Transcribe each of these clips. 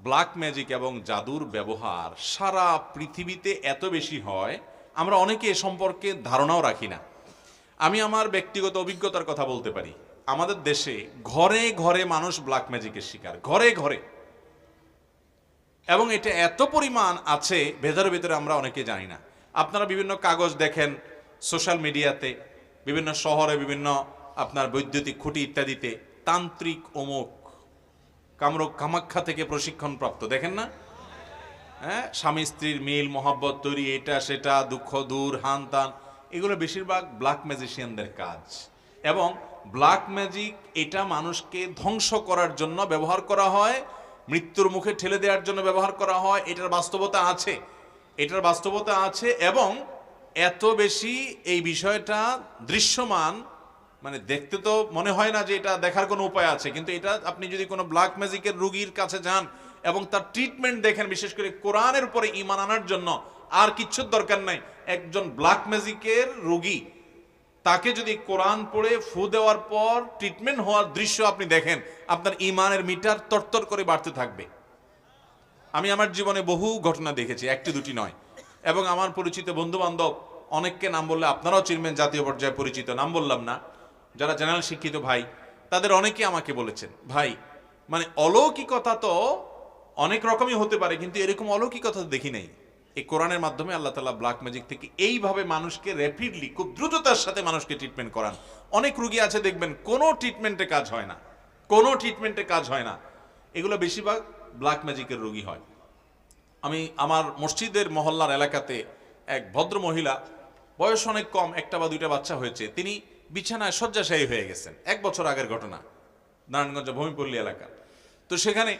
Black magic এবং জাদুর ব্যবহার সারা পৃথিবীতে এত বেশি হয়, আমরা অনেকে এ সম্পর্কে ধারণাও রাখি না। আমি আমার ব্যক্তিগত অভিজ্ঞতার কথা বলতে পারি। আমাদের দেশে ঘরে ঘরে মানুষ ব্ল্যাক ম্যাজিকের শিকার, ঘরে ঘরে, এবং এটা এত পরিমাণ আছে ভেতরে ভেতরে আমরা অনেকে জানি না। আপনারা বিভিন্ন কাগজ দেখেন, সোশ্যাল মিডিয়াতে, বিভিন্ন শহরে, বিভিন্ন আপনার বৈদ্যুতিক খুঁটি ইত্যাদিতে তান্ত্রিক অমুক কামরূপ কামাখ্যা থেকে প্রশিক্ষণ প্রাপ্ত, দেখেন না? হ্যাঁ, স্বামী স্ত্রীর মিল মহব্বত তৈরি, এটা সেটা, দুঃখ দূর, হান তান, এগুলো বেশিরভাগ ব্ল্যাক ম্যাজিশিয়ানদের কাজ। এবং ব্ল্যাক ম্যাজিক এটা মানুষকে ধ্বংস করার জন্য ব্যবহার করা হয়, মৃত্যুর মুখে ঠেলে দেওয়ার জন্য ব্যবহার করা হয়। এটার বাস্তবতা আছে, এটার বাস্তবতা আছে। এবং এত বেশি এই বিষয়টা দৃশ্যমান, মানে দেখতে তো মনে হয় না যে এটা দেখার কোনো উপায় আছে, কিন্তু এটা আপনি যদি কোনো ব্ল্যাক ম্যাজিকের রোগীর কাছে যান এবং তার ট্রিটমেন্ট দেখেন, বিশেষ করে কোরআনের উপরে ঈমান আনার জন্য, আর কিচ্ছুর দরকার নাই। একজন ব্ল্যাক ম্যাজিকের রোগী, তাকে যদি কোরআন পড়ে ফু দেওয়ার পর ট্রিটমেন্ট হওয়ার দৃশ্য আপনি দেখেন, আপনার ঈমানের মিটার তরতর করে বাড়তে থাকবে। আমি আমার জীবনে বহু ঘটনা দেখেছি, একটি দুটি নয়। এবং আমার পরিচিত বন্ধু বান্ধব অনেককে নাম বললে আপনারাও চিনবেন, জাতীয় পর্যায়ে পরিচিত, নাম বললাম না, যারা জেনারেল শিক্ষিত ভাই, তাদের অনেকে আমাকে বলেছেন, ভাই মানে অলৌকিকতা তো অনেক রকমই হতে পারে, কিন্তু এরকম অলৌকিকতা দেখি নাই। এই কোরআনের মাধ্যমে আল্লাহ তাআলা ব্ল্যাক ম্যাজিক থেকে এইভাবে মানুষকে র্যাপিডলি, খুব দ্রুততার সাথে মানুষকে ট্রিটমেন্ট করান। অনেক রুগী আছে দেখবেন কোনো ট্রিটমেন্টে কাজ হয় না, কোনো ট্রিটমেন্টে কাজ হয় না। এগুলো বেশিরভাগ ব্ল্যাক ম্যাজিকের রোগী হয়। আমি আমার মসজিদের মহল্লার এলাকাতে এক ভদ্র মহিলা, বয়স অনেক কম, একটা বা দুইটা বাচ্চা হয়েছে, তিনি বিছানায় শয্যাশায়ী হয়ে গেছেন। 1 বছর আগের ঘটনা, নারায়ণগঞ্জ ভূমিপল্লী এলাকা। তো সেখানে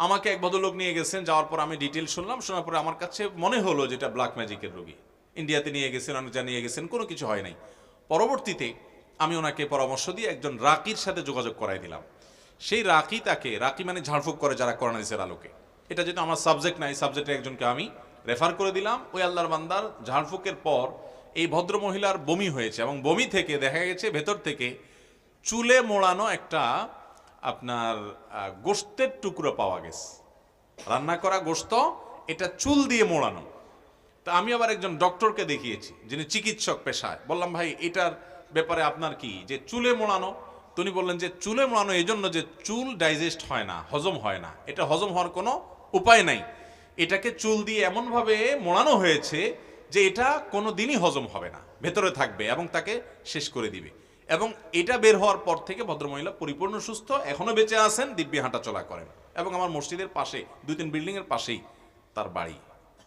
আমাকে এক ভদ্রলোক নিয়ে গেছেন, যাওয়ার পর আমি ডিটেল শুনলাম। শোনার পরে আমার কাছে মনে হলো যেটা ব্ল্যাক ম্যাজিকের রোগী। ইন্ডিয়াতে নিয়ে গেছেন, অনেক জায়গায় নিয়ে গেছেন, কোনো কিছু হয় নাই। পরবর্তীতে আমি ওনাকে পরামর্শ দিয়ে একজন রাকির সাথে যোগাযোগ করাই দিলাম। সেই রাকি, তাকে, রাকি মানে ঝাড়ফুঁক করে যারা কোরআন হাদিসের আলোকে, এটা যেটা আমার সাবজেক্ট নাই, সাবজেক্টের একজনকে আমি রেফার করে দিলাম। ওই আল্লাহর বান্দার ঝাড়ফুঁকের পর এই ভদ্র মহিলার বমি হয়েছে, এবং বমি থেকে দেখা গেছে ভেতর থেকে চুলে মোড়ানো একটা আপনার গোশতের টুকরো পাওয়া গেছে, রান্না করা গোশত, এটা চুল দিয়ে মোড়ানো। তা আমি আবার একজন ডক্টরকে দেখিয়েছি, যিনি চিকিৎসক পেশায়। বললাম, ভাই এটার ব্যাপারে আপনার কি, যে চুলে মোড়ানো? তিনি বললেন যে চুলে মোড়ানো এই জন্য যে চুল ডাইজেস্ট হয় না, হজম হয় না, এটা হজম হওয়ার কোনো উপায় নাই। এটাকে চুল দিয়ে এমনভাবে মোড়ানো হয়েছে যে এটা কোনো দিনই হজম হবে না, ভেতরে থাকবে এবং তাকে শেষ করে দিবে। এবং এটা বের হওয়ার পর থেকে ভদ্রমহিলা পরিপূর্ণ সুস্থ, এখনো বেঁচে আছেন, দিব্যি হাঁটা চলা করেন। এবং আমার মসজিদের পাশে 2-3 বিল্ডিংয়ের পাশেই তার বাড়ি,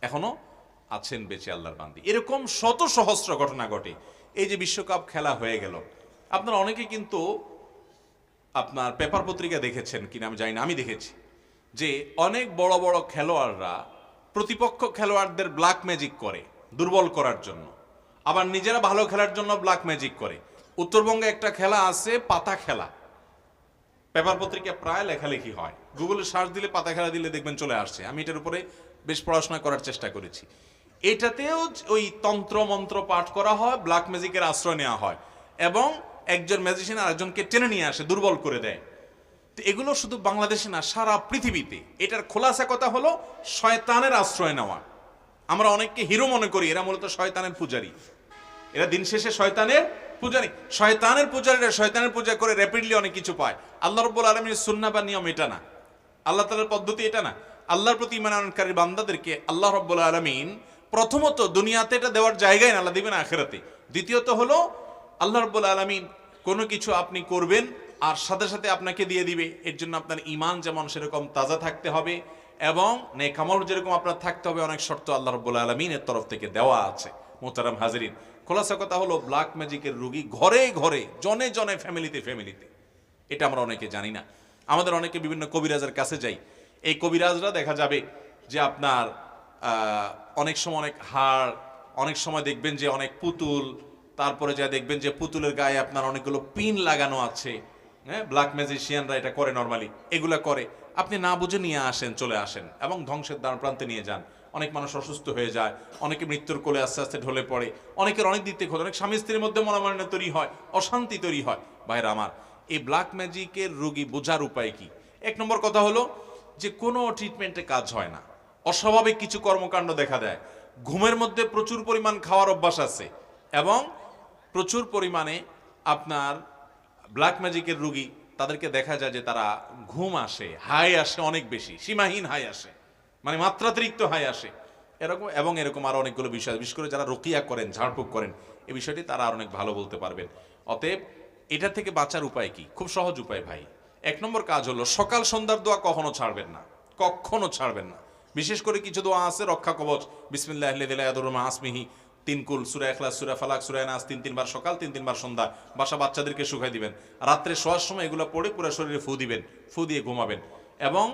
এখনো আছেন বেঁচে আল্লাহর বান্দি। এরকম শত সহস্র ঘটনা ঘটে। এই যে বিশ্বকাপ খেলা হয়ে গেল, আপনারা অনেকে কিন্তু আপনার পেপার পত্রিকা দেখেছেন কিনা আমি জানি না, আমি দেখেছি যে অনেক বড় বড় খেলোয়াড়রা প্রতিপক্ষ খেলোয়াড়দের ব্ল্যাক ম্যাজিক করে দুর্বল করার জন্য, আবার নিজেরা ভালো খেলার জন্য ব্ল্যাক ম্যাজিক করে। উত্তরবঙ্গে একটা খেলা আছে, পাতা খেলা, পেপার পত্রিকা প্রায় লেখালেখি হয়, গুগলে সার্চ দিলে পাতা খেলা দিলে দেখবেন চলে আসছে। আমি এটার উপরে বেশ পড়াশোনা করার চেষ্টা করেছি। এটাতেও ওই তন্ত্র মন্ত্র পাঠ করা হয়, ব্ল্যাক ম্যাজিকের আশ্রয় নেওয়া হয়, এবং একজন ম্যাজিশিয়ান আরেকজনকে টেনে নিয়ে আসে, দুর্বল করে দেয়। তো এগুলো শুধু বাংলাদেশে না, সারা পৃথিবীতে। এটার খোলাসা কথা হলো শয়তানের আশ্রয় নেওয়া। আমরা অনেককে হিরো মনে করি, এরা মূলত শয়তানের পূজারী। এরা দিন শেষে শয়তানের পূজারী। শয়তানের পূজারীরা শয়তানের পূজা করে র্যাপিডলি অনেক কিছু পায়। আল্লাহ রাব্বুল আলামিনের সুন্নাহ বা নিয়ম এটা না, আল্লাহ তাআলার পদ্ধতি এটা না। আল্লাহর প্রতি ঈমান আনয়নকারী বান্দাদেরকে আল্লাহ রাব্বুল আলামিন প্রথমত দুনিয়াতে এটা দেওয়ার জায়গায় না, আল্লাহ দিবেন আখিরাতে। দ্বিতীয়ত হলো আল্লাহ রাব্বুল আলামিন কোনো কিছু আপনি করবেন আর সাথে সাথে আপনাকে দিয়ে দিবে। এর জন্য আপনার ঈমান যেমন সেরকম তাজা থাকতে হবে, এবং নেক আমল যেরকম আপনার থাকতে হবে, অনেক শর্ত আল্লাহ রাব্বুল আলামিনের তরফ থেকে দেওয়া আছে। মোহতারাম হাজিরিন, খোলাসা কথা হলো ব্ল্যাক ম্যাজিকের রোগী ঘরে ঘরে, জনে জনে, ফ্যামিলিতে ফ্যামিলিতে। এটা আমরা অনেকে জানি না। আমাদের অনেকে বিভিন্ন কবিরাজের কাছে যাই। এই কবিরাজরা দেখা যাবে যে আপনার অনেক সময় অনেক হাড়, অনেক সময় দেখবেন যে অনেক পুতুল, তারপরে যা দেখবেন যে পুতুলের গায়ে আপনার অনেকগুলো পিন লাগানো আছে। হ্যাঁ, ব্ল্যাক ম্যাজিশিয়ানরা এটা করে, নর্মালি এগুলা করে। আপনি না বুঝে নিয়ে আসেন, চলে আসেন এবং ধ্বংসের দ্বার প্রান্তে নিয়ে যান। অনেক মানুষ অসুস্থ হয়ে যায়, অনেকে মৃত্যুর কোলে আস্তে আস্তে ঢলে পড়ে, অনেকের অনেক দিক থেকে ক্ষতি, অনেক স্বামী স্ত্রীর মধ্যে মনোমালিন্য তৈরি হয়, অশান্তি তৈরি হয়। ভাইরা আমার, এই ব্ল্যাক ম্যাজিকের রোগী বোঝার উপায় কি? 1 নম্বর কথা হলো যে কোনো ট্রিটমেন্টে কাজ হয় না, অস্বাভাবিক কিছু কর্মকাণ্ড দেখা দেয়। ঘুমের মধ্যে প্রচুর পরিমাণ খাওয়ার অভ্যাস আছে এবং প্রচুর পরিমাণে আপনার ব্ল্যাক ম্যাজিকের রুগী, তাদেরকে দেখা যায় যে তারা ঘুম আসে, হাই আসে অনেক বেশি, সীমাহীন হাই আসে, মানে মাত্রাতিরিক্ত হাই আসে এরকম। এবং এরকম আরো অনেকগুলো বিষয়, বিশেষ করে যারা রুকিয়া করেন, ঝাড়ফুঁক করেন, এই বিষয়টি তারা আর অনেক ভালো বলতে পারবেন। অতএব এটা থেকে বাঁচার উপায় কি? খুব সহজ উপায় ভাই। এক নম্বর কাজ হলো সকাল সন্ধ্যার দোয়া কখনো ছাড়বেন না, কখনো ছাড়বেন না। বিশেষ করে কিছু দোয়া আছে রক্ষা কবচ, বিসমিল্লাহিল লাযী লা ইয়াদুররু মা ইসমিহি, 3 কুল, সূরা ইখলাস, সূরা ফালাক, সূরা নাস, 3 বার সকাল, 3 বার সন্ধ্যা। বাচ্চাদেরকে শুকাই দিবেন, রাত্রে শোয়ার সময় এগুলো পড়ে পুরো শরীরে ফু দিবেন, ফু দিয়ে ঘুমাবেন। এবং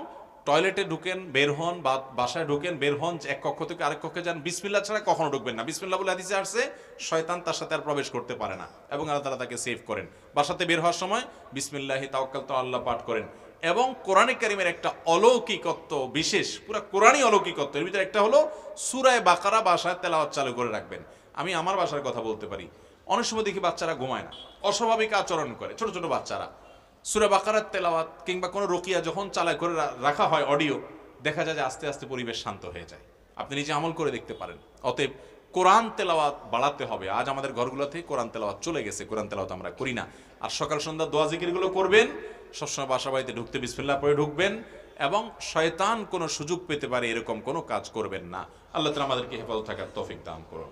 টয়লেটে ঢুকেন, বের হন, বা বাসায় ঢুকেন, বের হন, এক কক্ষ থেকে আরেক কক্ষে যান, বিসমিল্লাহ ছাড়া কখনো ঢুকবেন না। বিসমিল্লাহ বলে হাদিসে আসছে শয়তান তার সাথে আর প্রবেশ করতে পারে না, এবং আল্লাহ তাআলা তাকে সেভ করেন। বাসাতে বের হওয়ার সময় বিসমিল্লাহি তাওয়াক্কালতু আল্লাহ পাঠ করেন। এবং কোরআনে কারীমের একটা অলৌকিকত্ব, বিশেষ পুরো কোরআনই অলৌকিকত্ব, এর ভিতরে একটা হলো সূরা বাকারা বাসায় তেলাওয়াত চালু করে রাখবেন। আমি আমার বাসার কথা বলতে পারি, অনেক সময় দেখি বাচ্চারা ঘুমায় না, অস্বাভাবিক আচরণ করে, ছোট ছোট বাচ্চারা। সূরা বাকারার তেলাওয়াত কিংবা কোনো রুকিয়া যখন চালায় করে রাখা হয় অডিও, দেখা যায় যে আস্তে আস্তে পরিবেশ শান্ত হয়ে যায়। আপনি নিজে আমল করে দেখতে পারেন। অতএব কোরআন তেলাওয়াত বাড়াতে হবে। আজ আমাদের ঘরগুলোতে কোরআন তেলাওয়াত চলে গেছে, কোরআন তেলাওয়াত আমরা করি না। আর সকাল সন্ধ্যা দোয়া জিকিরগুলো করবেন, সবসময় বাসা বাড়িতে ঢুকতে বিসমিল্লাহ পড়ে ঢুকবেন, এবং শয়তান কোনো সুযোগ পেতে পারে এরকম কোনো কাজ করবেন না। আল্লাহ তাআলা আমাদেরকে হেফাজত থাকার তৌফিক দান করুন।